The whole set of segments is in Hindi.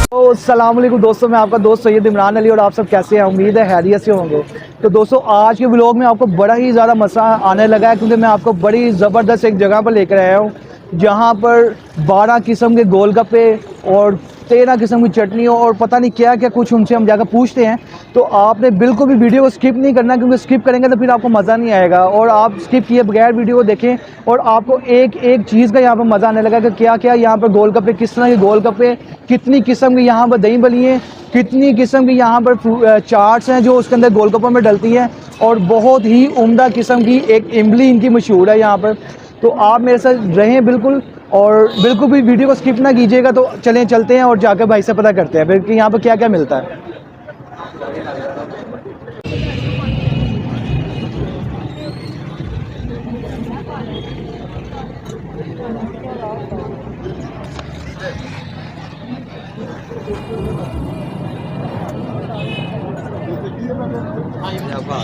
तो अस्सलाम वालेकुम दोस्तों, मैं आपका दोस्त सैयद इमरान अली और आप सब कैसे हैं? उम्मीद है खैरियत से होंगे। तो दोस्तों आज के व्लॉग में आपको बड़ा ही ज़्यादा मज़ा आने लगा है, क्योंकि मैं आपको बड़ी ज़बरदस्त एक जगह पर लेकर आया हूँ जहाँ पर 12 किस्म के गोलगप्पे और 13 किस्म की चटनी और पता नहीं क्या क्या कुछ उनसे हम जाकर पूछते हैं। तो आपने बिल्कुल भी वीडियो को स्किप नहीं करना, क्योंकि स्किप करेंगे तो फिर आपको मज़ा नहीं आएगा। और आप स्किप किए बगैर वीडियो को देखें और आपको एक एक चीज़ का यहाँ पर मज़ा आने लगा कि क्या क्या यहाँ पर गोलगप्पे, किस तरह के गोलगप्पे, कितनी किस्म की यहाँ पर दही बली है, कितनी किस्म की यहाँ पर चाट्स हैं जो उसके अंदर गोलगप्पों में डलती हैं, और बहुत ही उम्दा किस्म की एक इमली इनकी मशहूर है यहाँ पर। तो आप मेरे साथ रहें बिल्कुल, और बिल्कुल भी वीडियो को स्किप ना कीजिएगा। तो चलें चलते हैं और जाकर भाई से पता करते हैं फिर कि यहाँ पर क्या क्या मिलता है।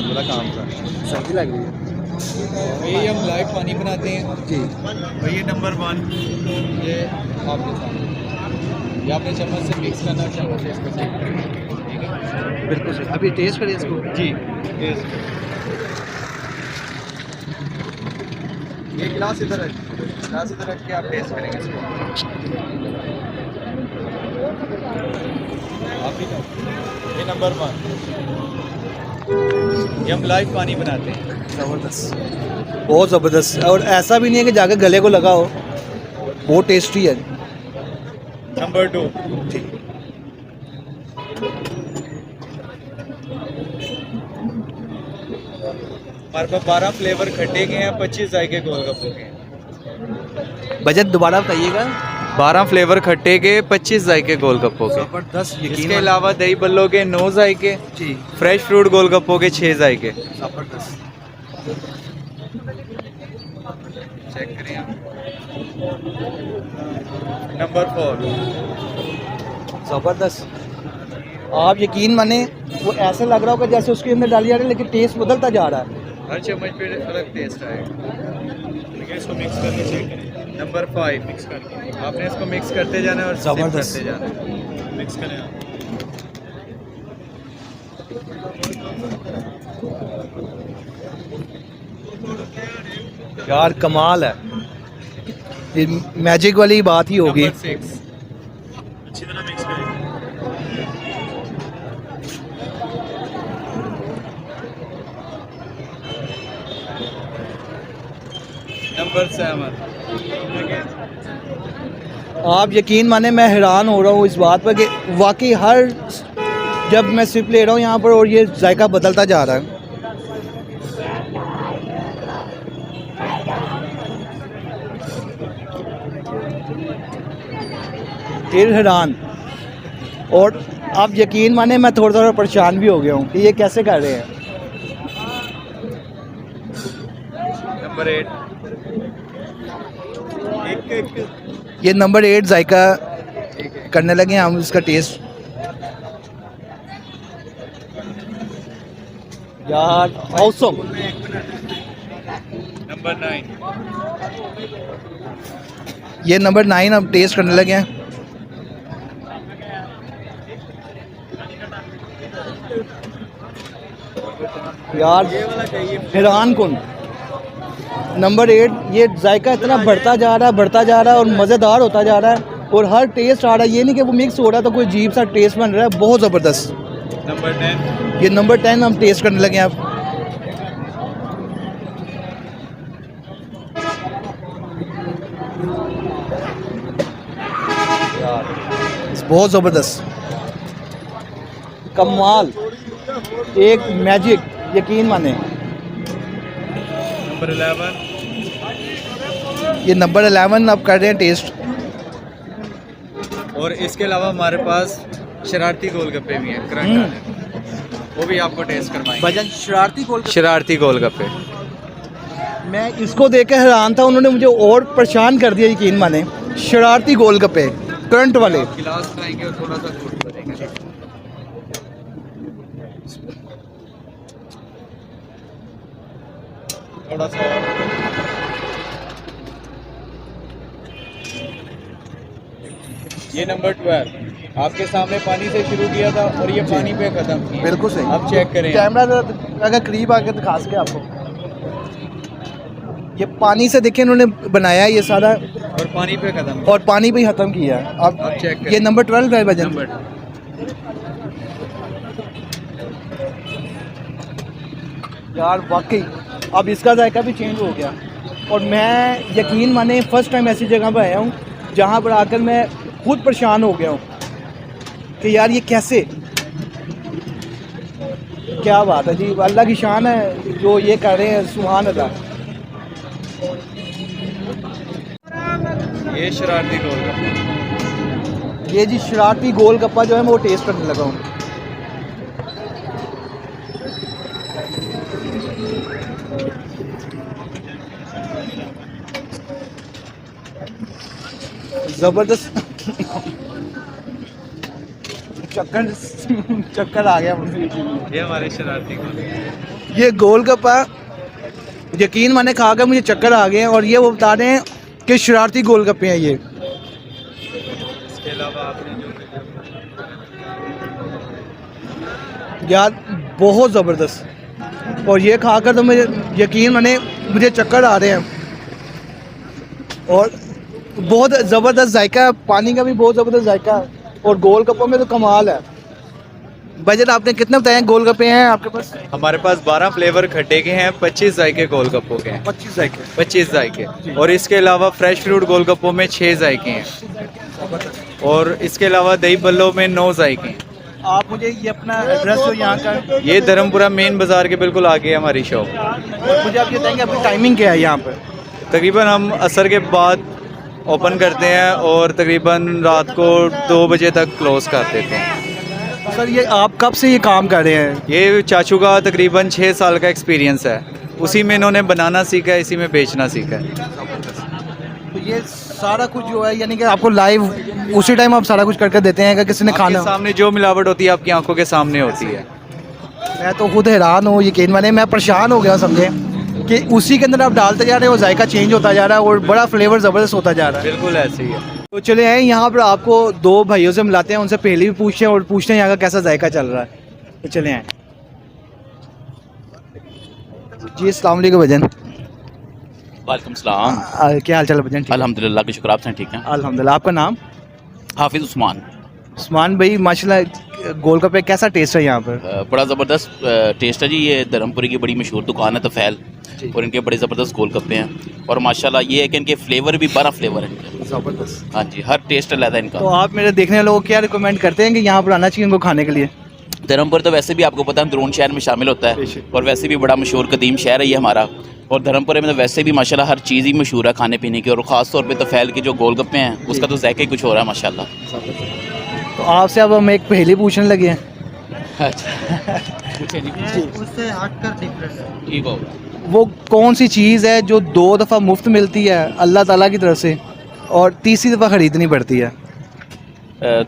थोड़ा काम था, सर्दी लग रही है। ये हम लाइव पानी बनाते हैं जी और ये नंबर 1 ये आपके सामने, ये आपने चम्मच से मिक्स करना है, चम्मच से इसको चेक करेंगे, ठीक है? बिल्कुल सही। अभी टेस्ट करिए इसको। जी ये गिलास इधर रख के आप टेस्ट करेंगे इसको। आप भी लो। ये नंबर 1 ये हम लाइव पानी बनाते हैं। ज़बरदस्त, बहुत ज़बरदस्त। और ऐसा भी नहीं है कि जाकर गले को लगा हो, बहुत टेस्टी है। नंबर 2 ठीक, हमारे पास 12 फ्लेवर खट्टे के हैं, 25 जायके गोलगप्पों के हैं। बजट दोबारा बताइएगा। 12 फ्लेवर खट्टे के, 25 जायके गोलगप्पों के। ज़बरदस्त, इसके यकीन अलावा दही बल्लों के 9 जायके, जी फ्रेश फ्रूट गोलगप्पों के 6 जायके। ज़बरदस्त। चेक करें आप। नंबर 4 ज़बरदस्त। आप यकीन माने, वो ऐसा लग रहा होगा जैसे उसके अंदर डाली जा रही है, लेकिन टेस्ट बदलता जा रहा है। हर चम्मच पे अलग टेस्ट आएगा। इसको मिक्स करके चेक करें। नंबर 5 मिक्स करके आपने इसको मिक्स करते जाना है और सिप ज़बरदस्त। करते जाना है। मिक्स करें आप। यार कमाल है, ये मैजिक वाली बात ही होगी। नंबर 6 अच्छी तरह मिक्स करें। नंबर 7 आप यकीन माने, मैं हैरान हो रहा हूँ इस बात पर कि वाकई हर जब मैं सिप ले रहा हूँ यहाँ पर और ये जायका बदलता जा रहा है। फिर हैरान, और आप यकीन माने मैं थोड़ा थोड़ा परेशान भी हो गया हूँ कि ये कैसे कर रहे हैं। नंबर 8 एक ये नंबर 8 जायका करने लगे हम इसका टेस्ट। यार ऑसम। नंबर 9 ये नंबर 9 अब टेस्ट करने लगे हैं। यार हैरान कौन। नंबर 8, ये जायका इतना बढ़ता जा रहा है और मज़ेदार होता जा रहा है, और हर टेस्ट आ रहा है। ये नहीं कि वो मिक्स हो रहा है तो कोई अजीब सा टेस्ट बन रहा है, बहुत ज़बरदस्त। नंबर 10 ये नंबर 10 हम टेस्ट करने लगे हैं अब। बहुत ज़बरदस्त, कमाल, एक मैजिक, यकीन माने। नंबर 11 ये नंबर 11 अब कर रहे हैं टेस्ट। और इसके अलावा हमारे पास शरारती गोलगप्पे भी हैं, करंट वाले, वो भी आपको टेस्ट करवाएंगे। भजन शरारती गोलगप्पे मैं इसको देख के हैरान था, उन्होंने मुझे और परेशान कर दिया, यकीन माने। शरारती गोलगप्पे करंट वाले। गिलास खाएंगे और थोड़ा सा दूध भरेंगे। थोड़ा सा ये नंबर 12 आपके सामने पानी से शुरू किया था और ये पानी पे ख़त्म किया। बिल्कुल सही। अब चेक करें। कैमरा अगर करीब आके दिखा सके आपको, ये पानी से देखिए इन्होंने बनाया है ये सारा, और पानी पे ख़त्म। और पानी पे ही ख़त्म किया है। अब चेक करें। ये नंबर 12 है भजन। नंबर यार वाकई अब इसका जायका भी चेंज हो गया, और मैं यकीन माने फर्स्ट टाइम ऐसी जगह पर आया हूँ जहाँ पर आकर मैं खुद परेशान हो गया हूँ कि यार ये कैसे, क्या बात है जी, अल्लाह की शान है जो ये कर रहे हैं, सुभान अल्लाह। ये शरारती गोलगप्पा। ये जी शरारती गोलगप्पा जो है मैं वो टेस्ट करने लगा हूँ। जबरदस्त चक्कर आ गया मुझे। ये हमारे शरारती गोलगप्पा। ये गोलगप्पा यकीन माने खा कर मुझे चक्कर आ गए हैं, और ये वो बता रहे हैं कि शरारती गोलगप्पे हैं ये। इसके अलावा आपने जो यार बहुत ज़बरदस्त, और ये खाकर तो मुझे यकीन माने मुझे चक्कर आ रहे हैं, और बहुत ज़बरदस्त जायका है, पानी का भी बहुत ज़बरदस्त जायका है, और गोलगप्पों में तो कमाल है। बजट आपने कितने बताए गोलगप्पे हैं आपके पास? हमारे पास 12 फ्लेवर खट्टे के हैं, 25 जायके गोलगप्पों के हैं। 25 जायके। 25 जायके, और इसके अलावा फ्रेश फ्रूट गोलगप्पों में 6 जायके हैं, और इसके अलावा दही बल्लों में 9 जायके हैं। आप मुझे ये अपना एड्रेस जो यहाँ का, ये धर्मपुरा मेन बाज़ार के बिल्कुल आगे है हमारी शॉप। और मुझे आप ये बताएंगे आपकी टाइमिंग क्या है यहाँ पर? तकरीबन हम असर के बाद ओपन करते हैं और तकरीबन रात को 2 बजे तक क्लोज़ कर देते हैं। सर ये आप कब से ये काम कर रहे हैं? ये चाचू का तकरीबन 6 साल का एक्सपीरियंस है, उसी में इन्होंने बनाना सीखा है, इसी में बेचना सीखा है। तो ये सारा कुछ जो है यानी कि आपको लाइव उसी टाइम आप सारा कुछ करके देते हैं कि किसी ने आपके खाना? सामने जो मिलावट होती है आपकी आंखों के सामने होती है। मैं तो खुद हैरान हूँ, यकीन माने मैं परेशान हो गया समझे कि उसी के अंदर आप डालते जा रहे हो, जायका चेंज होता जा रहा है और बड़ा फ्लेवर ज़बरदस्त होता जा रहा है। बिल्कुल ऐसे ही है। तो चले आए यहाँ पर आपको 2 भाइयों से मिलाते हैं, उनसे पहले भी पूछते हैं और पूछते हैं यहाँ का कैसा जायका चल रहा है। तो चले आए जी। अस्सलाम वालेकुम भजन। वालेकुम सलाम। क्या हाल चाल है भजन? अल्हम्दुलिल्लाह के शुक्र, आप से ठीक हैं? अल्हम्दुलिल्लाह। आपका नाम? हाफिज़ उस्मान। उस्मान भाई माशाल्लाह गोलगप्पे कैसा टेस्ट है यहाँ पर? बड़ा ज़बरदस्त टेस्ट है जी। ये धर्मपुरी की बड़ी मशहूर दुकान है तफ़ैल, और इनके बड़े ज़बरदस्त गोलगप्पे हैं, और माशाल्लाह ये है कि इनके फ्लेवर भी 12 फ्लेवर हैं। ज़बरदस्त। हाँ जी, हर टेस्ट अलग है इनका। तो आप मेरे देखने वालों को क्या रिकमेंड करते हैं कि यहाँ पर आना चाहिए उनको खाने के लिए? धर्मपुर तो वैसे भी आपको पता है अंदरून शहर में शामिल होता है, और वैसे भी बड़ा मशहूर कदीम शहर है ये हमारा, और धर्मपुर में तो वैसे भी माशाल्लाह हर चीज़ ही मशहूर है खाने पीने की, और ख़ास तौर पे तफ़ैल के जो गोलगप्पे हैं उसका तो जायका ही कुछ हो रहा है माशाल्लाह। तो आपसे अब हम एक पहेली पूछने लगे हैं। पूछे जी। उससे हटकर डिफरेंट ठीक हो। वो कौन सी चीज़ है जो 2 दफ़ा मुफ्त मिलती है अल्लाह ताला की तरफ से और तीसरी दफ़ा ख़रीदनी पड़ती है?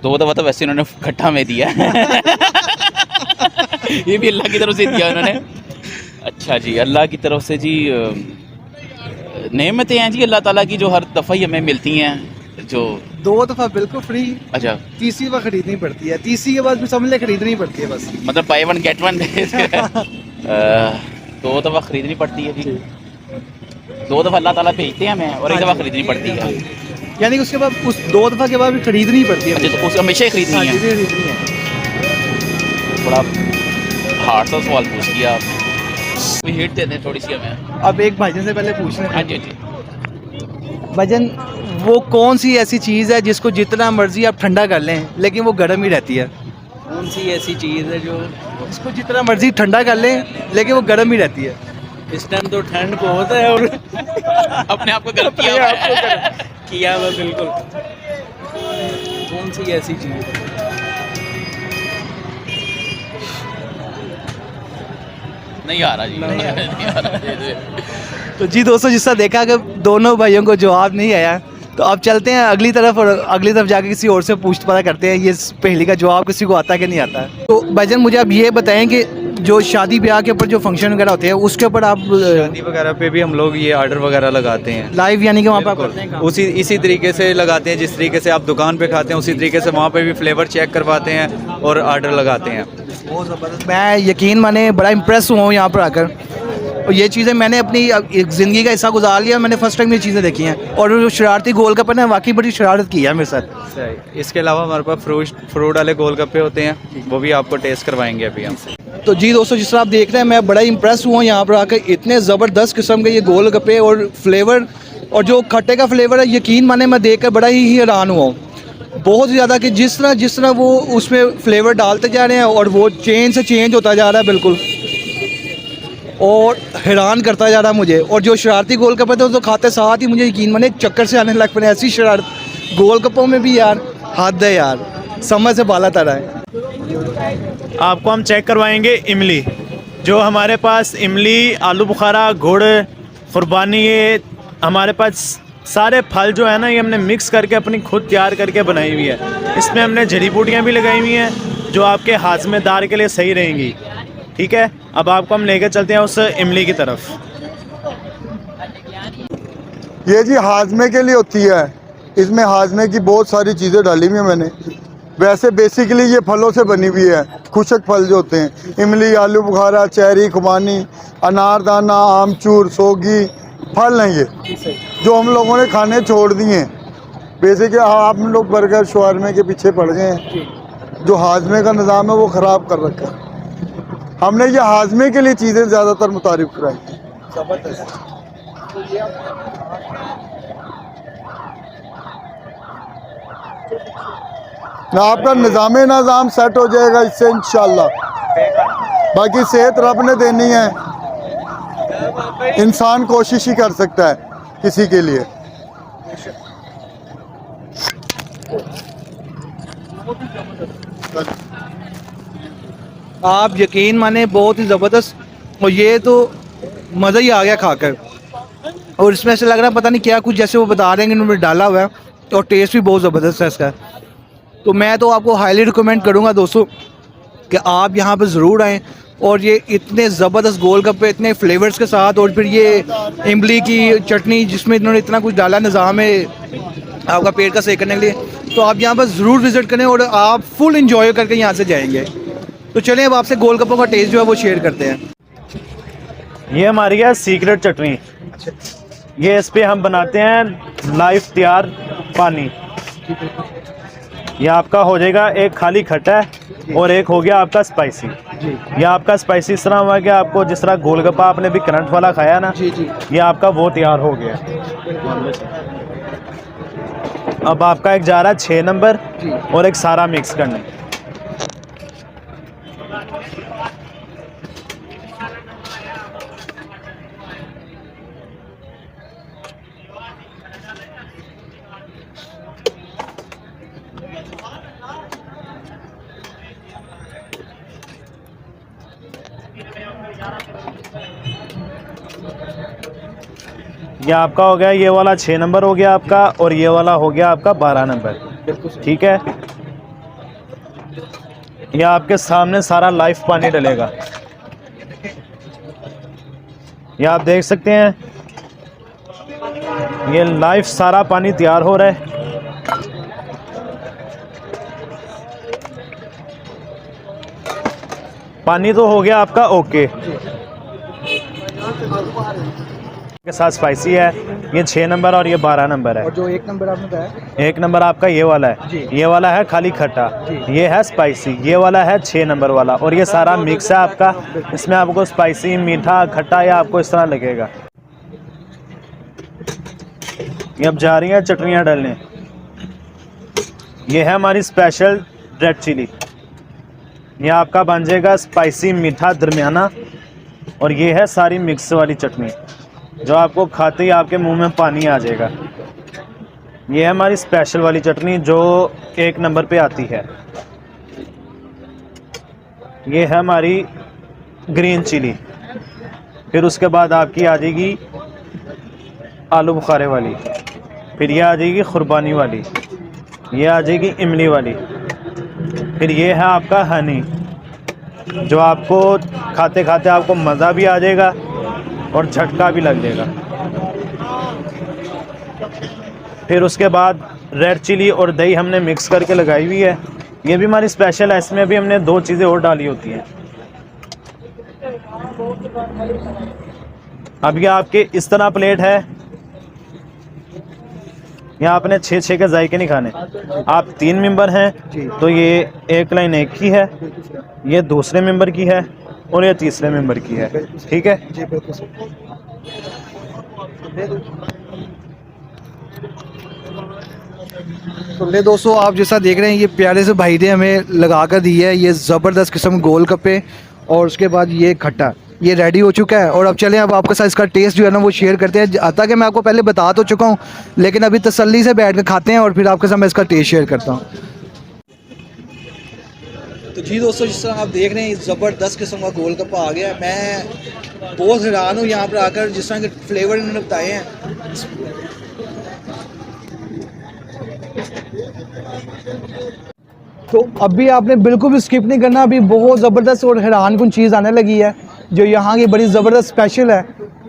2 दफ़ा तो वैसे इन्होंने खट्टा में दिया ये भी अल्लाह की तरफ से दिया उन्होंने। अच्छा जी, अल्लाह की तरफ से जी नेमतें हैं जी अल्लाह ताला की, जो हर दफ़ा ही हमें मिलती हैं, जो 2 दफ़ा बिल्कुल फ्री, अच्छा तीसरी दफ़ा ख़रीदनी पड़ती है, तीसरी के बाद भी समझ ले ख़रीदनी पड़ती है बस। मतलब बाय वन गेट वन 2 दफ़ा ख़रीदनी पड़ती है जी। 2 दफ़ा अल्लाह ताला भेजते हैं हमें, और 1 दफ़ा ख़रीदनी पड़ती है। यानी कि उसके बाद उस 2 दफ़ा के बाद भी ख़रीदनी पड़ती है। अच्छा, तो उसे हमेशा ही खरीदनी हाँ, है। खरीदनी है। बड़ा हार्ड सा सवाल पूछ लिया आपने, कोई हिट देते हैं थोड़ी सी हमें। अब एक भाईजान से पहले पूछना हाँ है जी, हाँ जी। भाईजान, वो कौन सी ऐसी चीज़ है जिसको जितना मर्जी आप ठंडा कर लें लेकिन वो गर्म ही रहती है? कौन सी ऐसी चीज़ है जो इसको जितना मर्जी ठंडा कर लें लेकिन वो गर्म ही रहती है? इस टाइम तो ठंड बहुत है और अपने आप को गर्म किया हुआ है। किया हुआ बिल्कुल। कौन सी ऐसी चीज़ है? नहीं आ रहा जी, नहीं आ रहा। तो जी दोस्तों, जिसका देखा कि दोनों भाइयों को जवाब नहीं आया, तो अब चलते हैं अगली तरफ, और अगली तरफ जाके किसी और से पूछ पता करते हैं ये पहेली का जवाब किसी को आता है कि नहीं आता है। तो भाईजान मुझे आप ये बताएं कि जो शादी ब्याह के ऊपर जो फंक्शन वगैरह होते हैं उसके ऊपर आप शादी वगैरह पे भी हम लोग ये ऑर्डर वगैरह लगाते हैं। लाइव यानी कि वहाँ पर आप करते हैं काम? उसी इसी तरीके से लगाते हैं जिस तरीके से आप दुकान पे खाते हैं, उसी तरीके से वहाँ पे भी फ्लेवर चेक करवाते हैं और ऑर्डर लगाते हैं। बहुत ज़बरदस्त। मैं यकीन माने बड़ा इम्प्रेस हुआ हूँ यहाँ पर आकर, और ये चीज़ें मैंने अपनी एक ज़िंदगी का हिस्सा गुजार लिया। मैंने फर्स्ट टाइम ये चीज़ें देखी हैं, और जो शरारती गोलगप्पे ने वाकई बड़ी शरारत की है मेरे साथ। इसके अलावा हमारे पास फ्रूट वाले गोलगप्पे होते हैं, वो भी आपको टेस्ट करवाएंगे अभी हम। तो जी दोस्तों, जिस तरह आप देख रहे हैं, मैं बड़ा इम्प्रेस हुआ यहाँ पर आकर। इतने ज़बरदस्त किस्म के ये गोलगप्पे और फ्लेवर, और जो खट्टे का फ्लेवर है, यकीन माने मैं देख कर बड़ा ही हैरान हुआ हूँ बहुत ज़्यादा, कि जिस तरह वो उसमें फ्लेवर डालते जा रहे हैं और वो चेंज से चेंज होता जा रहा है बिल्कुल, और हैरान करता जा रहा है मुझे। और जो शरारती गोलगप्पे थे तो खाते साथ ही मुझे यकीन माने चक्कर से आने लग पड़े। ऐसी शरारत गोलगप्पों में भी यार हद है यार, समझ से बाला तरह है। आपको हम चेक करवाएंगे इमली। जो हमारे पास इमली, आलू बुखारा, गुड़, कुर्बानी, ये हमारे पास सारे फल जो है ना, ये हमने मिक्स करके अपनी खुद तैयार करके बनाई हुई है। इसमें हमने जड़ी बूटियाँ भी लगाई हुई हैं जो आपके हाजमेदार के लिए सही रहेंगी। ठीक है, अब आपको हम लेकर चलते हैं उस इमली की तरफ। ये जी हाजमे के लिए होती है, इसमें हाजमे की बहुत सारी चीज़ें डाली हुई हैं मैंने। वैसे बेसिकली ये फलों से बनी हुई है, खुशक फल जो होते हैं, इमली, आलू बुखारा, चेरी, खुबानी, अनारदाना, आमचूर, सोगी फल हैं ये, जो हम लोगों ने खाने छोड़ दिए हैं। बेसिकली आप लोग बर्गर शवारमे के पीछे पड़ गए हैं। जो हाजमे का निज़ाम है वो ख़राब कर रखा है। हमने ये हाजमे के लिए चीज़ें ज़्यादातर मुतारिफ कराई हैं। ना आपका निज़ाम सेट हो जाएगा इससे इंशाल्लाह। बाकी सेहत रब ने देनी है, इंसान कोशिश ही कर सकता है किसी के लिए। आप यकीन माने बहुत ही ज़बरदस्त, और ये तो मज़ा ही आ गया खाकर। और इसमें ऐसे लग रहा है पता नहीं क्या कुछ जैसे वो बता रहे हैं कि इन्होंने डाला हुआ है, और टेस्ट भी बहुत ज़बरदस्त है इसका। तो मैं तो आपको हाईली रिकमेंड करूँगा दोस्तों कि आप यहाँ पर ज़रूर आएँ। और ये इतने ज़बरदस्त गोलगप्पे इतने फ्लेवर्स के साथ, और फिर ये इमली की चटनी जिसमें इन्होंने इतना कुछ डाला निज़ाम है आपका पेट का सही करने के लिए, तो आप यहाँ पर ज़रूर विज़िट करें और आप फुल इंजॉय करके यहाँ से जाएंगे। तो चलें अब आपसे गोलगप्पों का टेस्ट जो है वो शेयर करते हैं। ये हमारी है सीक्रेट चटनी। ये इस पे हम बनाते हैं लाइव तैयार पानी। ये आपका हो जाएगा एक खाली खट्टा है और एक हो गया आपका स्पाइसी। ये आपका स्पाइसी इस तरह हुआ कि आपको जिस तरह गोलगप्पा आपने भी करंट वाला खाया ना, ये आपका वो तैयार हो गया। अब आपका एक जा रहा है 6 नंबर और एक सारा मिक्स करने। ये आपका हो गया, ये वाला 6 नंबर हो गया आपका, और ये वाला हो गया आपका 12 नंबर। ठीक है, ये आपके सामने सारा लाइव पानी डलेगा। ये आप देख सकते हैं, ये लाइव सारा पानी तैयार हो रहा है। पानी तो हो गया आपका ओके के साथ स्पाइसी है। ये 6 नंबर और ये 12 नंबर है। और जो 1 नंबर आपने बताया, 1 नंबर आपका ये वाला है। ये वाला है खाली खट्टा, ये है स्पाइसी। ये वाला है 6 नंबर वाला, और ये सारा मिक्स है आपका। इसमें आपको स्पाइसी, मीठा, खट्टा या आपको इस तरह लगेगा। ये अब जा रही हैं चटनियाँ डालने। ये है हमारी स्पेशल रेड चिली। ये आपका बन जाएगा स्पाइसी, मीठा, दरमियाना, और ये है सारी मिक्स वाली चटनी जो आपको खाते ही आपके मुंह में पानी आ जाएगा। ये है हमारी स्पेशल वाली चटनी जो 1 नंबर पे आती है। ये है हमारी ग्रीन चिली। फिर उसके बाद आपकी आ जाएगी आलू बुखारे वाली। फिर ये आ जाएगी कुर्बानी वाली। ये आ जाएगी इमली वाली। फिर ये है आपका हनी। जो आपको खाते खाते आपको मज़ा भी आ जाएगा और झटका भी लग जाएगा। फिर उसके बाद रेड चिली और दही हमने मिक्स करके लगाई हुई है। ये भी हमारी स्पेशल है, इसमें भी हमने 2 चीज़ें और डाली होती हैं। अब ये आपके इस तरह प्लेट है, यहाँ आपने 6-6 के जायके नहीं खाने। आप 3 मेंबर हैं तो ये एक लाइन एक की है, ये दूसरे मेंबर की है और ये तीसरे मेंबर की है। ठीक है जी बिल्कुल सर। तो ले दोस्तों, आप जैसा देख रहे हैं ये प्यारे से भाई ने हमें लगा कर दी है ये ज़बरदस्त किस्म गोलगप्पे, और उसके बाद ये खट्टा, ये रेडी हो चुका है। और अब चलें, अब आपके साथ इसका टेस्ट जो है ना वो शेयर करते हैं। आता कि मैं आपको पहले बता तो चुका हूँ, लेकिन अभी तसल्ली से बैठ कर खाते हैं और फिर आपके साथ मैं इसका टेस्ट शेयर करता हूँ। तो जी दोस्तों, जिस तरह आप देख रहे हैं ज़बरदस्त किस्म का गोलगप्पा आ गया है। मैं बहुत हैरान हूँ यहाँ पर आकर, जिस तरह के फ्लेवर इन्होंने बताए हैं। तो अभी आपने बिल्कुल भी स्किप नहीं करना, अभी बहुत ज़बरदस्त और हैरान कुन चीज़ आने लगी है जो यहाँ की बड़ी ज़बरदस्त स्पेशल है।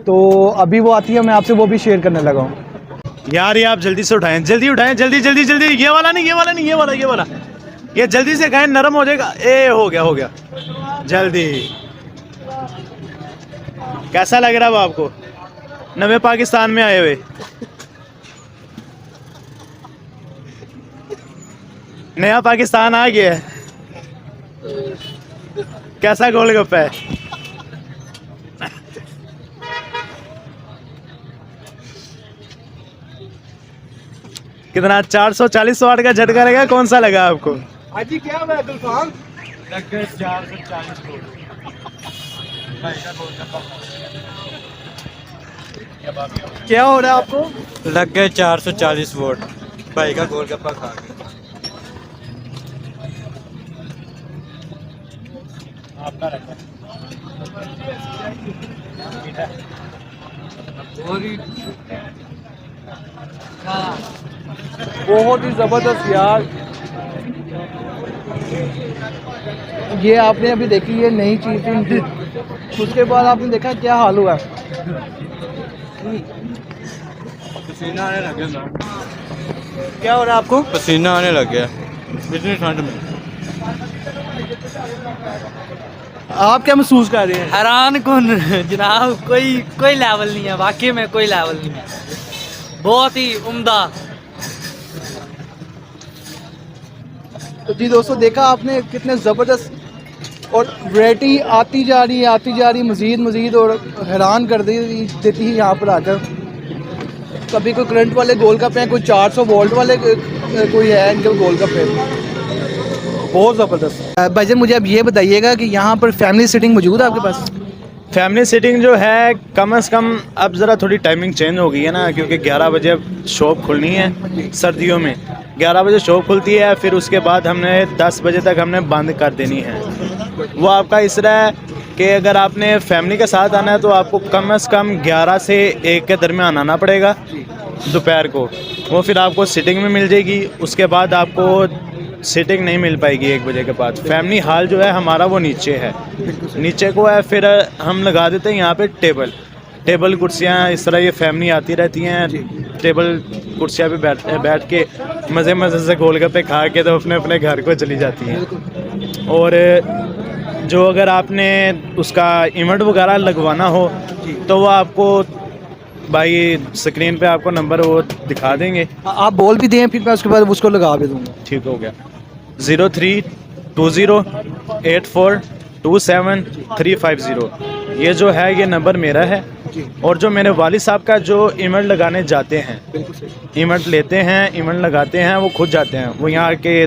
तो अभी वो आती है, मैं आपसे वो भी शेयर करने लगा हूँ। यार ये आप जल्दी से उठाएं, जल्दी उठाएं, जल्दी जल्दी जल्दी। ये वाला नहीं, ये वाला नहीं, ये वाला, ये वाला, ये जल्दी से खाएं, नरम हो जाएगा। ए हो गया, हो गया, जल्दी। कैसा लग रहा है वो आपको नवे पाकिस्तान में आए हुए? नया पाकिस्तान आ गया है। कैसा गोलगप्पा है? कितना 440 वाट का झटका लगा? कौन सा लगा आपको? हाजी क्या हुआ गुलफाम? 440 क्या हो रहा है आपको? लग गए 440 वोट भाई का गोलगप्पा खा के। आपका रखा बहुत ही ज़बरदस्त यार। ये आपने अभी देखी, ये नई चीज़ थी इनकी। उसके बाद आपने देखा क्या हाल हुआ। पसीना आने लग गया, क्या हो रहा है आपको? पसीना आने लग गया इतनी ठंड में। आप क्या महसूस कर रहे हैं? हैरान कौन जनाब, कोई लेवल नहीं है, वाकई में कोई लेवल नहीं है। बहुत ही उम्दा। तो जी दोस्तों, देखा आपने कितने ज़बरदस्त और वैरायटी आती जा रही मज़ीद और हैरान कर देती है यहाँ पर आकर। कभी कोई करंट वाले गोलगप्पे हैं, कोई 400 वोल्ट वाले कोई है इनके गोलगप्पे, बहुत ज़बरदस्त। भाईजान मुझे अब ये बताइएगा कि यहाँ पर फैमिली सीटिंग मौजूद है आपके पास? फैमिली सीटिंग जो है कम से कम अब ज़रा थोड़ी टाइमिंग चेंज हो गई है ना, क्योंकि 11 बजे अब शॉप खुलनी है। सर्दियों में 11 बजे शॉप खुलती है, फिर उसके बाद हमने 10 बजे तक हमने बंद कर देनी है। वो आपका इस तरह है कि अगर आपने फैमिली के साथ आना है तो आपको कम से कम 11 से 1 के दरमियान आना पड़ेगा दोपहर को। वो फिर आपको सीटिंग में मिल जाएगी, उसके बाद आपको सीटिंग नहीं मिल पाएगी 1 बजे के बाद। फैमिली हॉल जो है हमारा वो नीचे है, नीचे को है। फिर हम लगा देते हैं यहाँ पे टेबल कुर्सियाँ, इस तरह ये फैमिली आती रहती हैं, टेबल कुर्सियाँ पे बैठ के मज़े से गोलगप्पे खा के तो अपने घर को चली जाती हैं। और जो अगर आपने उसका इवेंट वगैरह लगवाना हो तो वो आपको भाई स्क्रीन पे आपको नंबर वो दिखा देंगे। आप बोल भी दें, फिर मैं उसके बाद उसको लगा भी दूँगा। ठीक हो गया। 03208427 ये जो है ये नंबर मेरा है। और जो मेरे वालिद साहब का जो इवेंट लगाने जाते हैं, इवेंट लेते हैं, इवेंट लगाते हैं, वो खुद जाते हैं। वो यहाँ के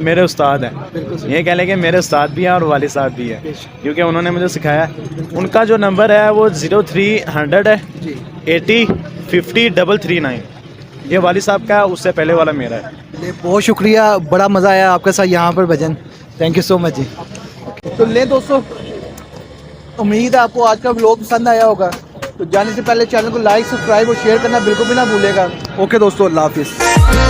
मेरे उस्ताद हैं, ये कह लें कि मेरे उस्ताद भी हैं और वालिद साहब भी हैं, क्योंकि उन्होंने मुझे सिखाया। उनका जो नंबर है वो 0300 है 80 50 339। ये वालिद साहब का, उससे पहले वाला मेरा है। बहुत शुक्रिया, बड़ा मज़ा आया आपके साथ यहाँ पर भजन। थैंक यू सो मच जी। तो ले दोस्तों, उम्मीद है आपको आज का व्लॉग पसंद आया होगा। तो जाने से पहले चैनल को लाइक, सब्सक्राइब और शेयर करना बिल्कुल भी ना भूलेगा। ओके दोस्तों, अल्लाह हाफिज़।